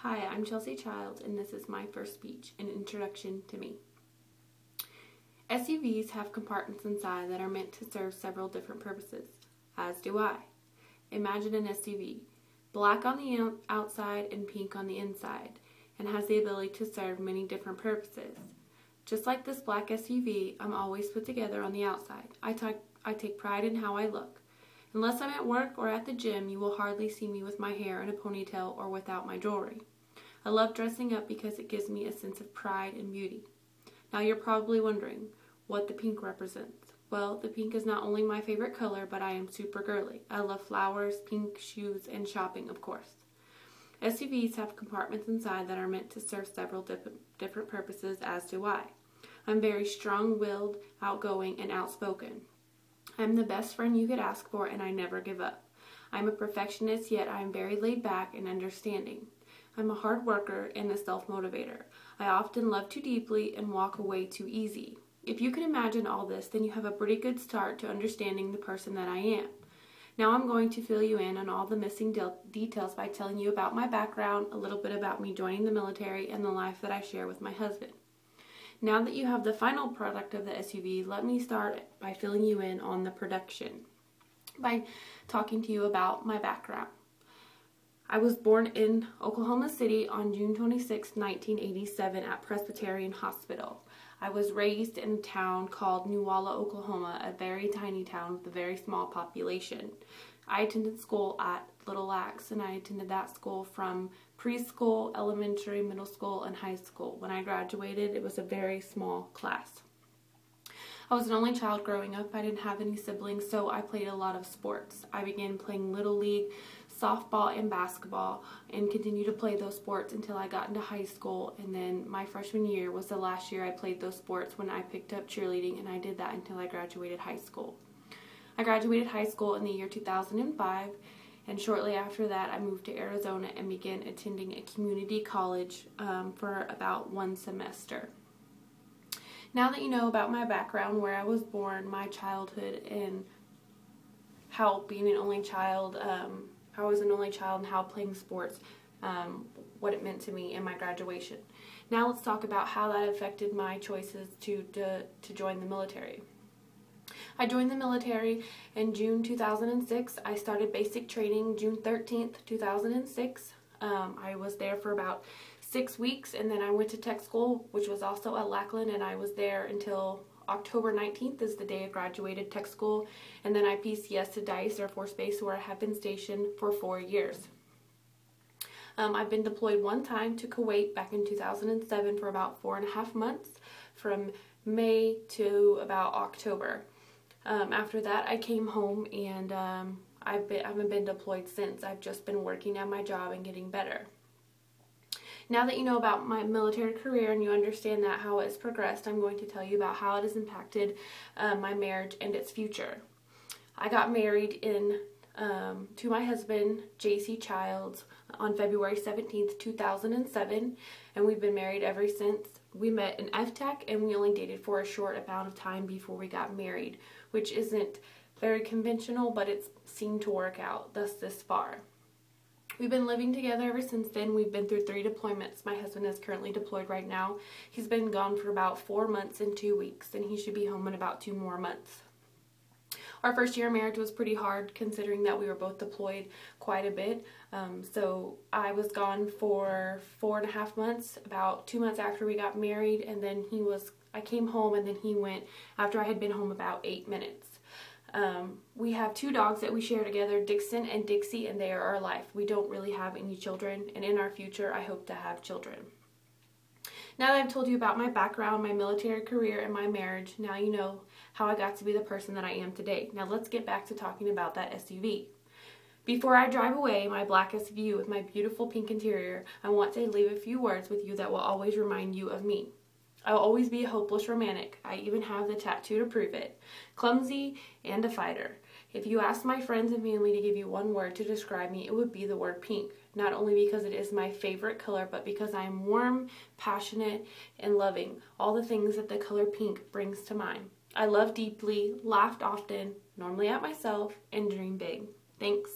Hi, I'm Chelsea Childs, and this is my first speech, an introduction to me. SUVs have compartments inside that are meant to serve several different purposes, as do I. Imagine an SUV, black on the outside and pink on the inside, and has the ability to serve many different purposes. Just like this black SUV, I'm always put together on the outside. I take pride in how I look. Unless I'm at work or at the gym, you will hardly see me with my hair in a ponytail or without my jewelry. I love dressing up because it gives me a sense of pride and beauty. Now you're probably wondering what the pink represents. Well, the pink is not only my favorite color, but I am super girly. I love flowers, pink shoes, and shopping, of course. SUVs have compartments inside that are meant to serve several different purposes, as do I. I'm very strong-willed, outgoing, and outspoken. I'm the best friend you could ask for, and I never give up. I'm a perfectionist, yet I am very laid back and understanding. I'm a hard worker and a self-motivator. I often love too deeply and walk away too easy. If you can imagine all this, then you have a pretty good start to understanding the person that I am. Now I'm going to fill you in on all the missing details by telling you about my background, a little bit about me joining the military, and the life that I share with my husband. Now that you have the final product of the SUV, let me start by filling you in on the production by talking to you about my background. I was born in Oklahoma City on June 26, 1987 at Presbyterian Hospital. I was raised in a town called Newalla, Oklahoma, a very tiny town with a very small population. I attended school at Little Axe, and I attended that school from preschool, elementary, middle school, and high school. When I graduated, it was a very small class. I was an only child growing up. I didn't have any siblings, so I played a lot of sports. I began playing Little League, softball, and basketball, and continued to play those sports until I got into high school. And then my freshman year was the last year I played those sports when I picked up cheerleading, and I did that until I graduated high school. I graduated high school in the year 2005, and shortly after that I moved to Arizona and began attending a community college for about one semester. Now that you know about my background, where I was born, my childhood, and how being an only child, how I was an only child and how playing sports, what it meant to me and my graduation. Now let's talk about how that affected my choices to join the military. I joined the military in June 2006. I started basic training June 13th, 2006. I was there for about 6 weeks, and then I went to tech school, which was also at Lackland, and I was there until October 19th is the day I graduated tech school, and then I PCS to Dice Air Force Base, where I have been stationed for 4 years. I've been deployed one time to Kuwait back in 2007 for about 4.5 months, from May to about October. After that, I came home, and I haven't been deployed since. I've just been working at my job and getting better. Now that you know about my military career and you understand that how it's progressed, I'm going to tell you about how it has impacted my marriage and its future. I got married to my husband, J.C. Childs, on February 17th, 2007, and we've been married ever since. We met in FTech, and we only dated for a short amount of time before we got married, which isn't very conventional, but it's seemed to work out thus this far. We've been living together ever since then. We've been through 3 deployments. My husband is currently deployed right now. He's been gone for about 4 months and 2 weeks, and he should be home in about 2 more months. Our first year of marriage was pretty hard, considering that we were both deployed quite a bit. So I was gone for 4.5 months, about 2 months after we got married, and then I came home, and then he went after I had been home about 8 minutes. We have 2 dogs that we share together, Dixon and Dixie, and they are our life. We don't really have any children, and in our future I hope to have children. Now that I've told you about my background, my military career, and my marriage, now you know how I got to be the person that I am today. Now let's get back to talking about that SUV. Before I drive away my black SUV with my beautiful pink interior, I want to leave a few words with you that will always remind you of me. I will always be a hopeless romantic. I even have the tattoo to prove it. Clumsy and a fighter. If you asked my friends and family to give you one word to describe me, it would be the word pink. Not only because it is my favorite color, but because I am warm, passionate, and loving. All the things that the color pink brings to mind. I love deeply, laughed often, normally at myself, and dream big. Thanks.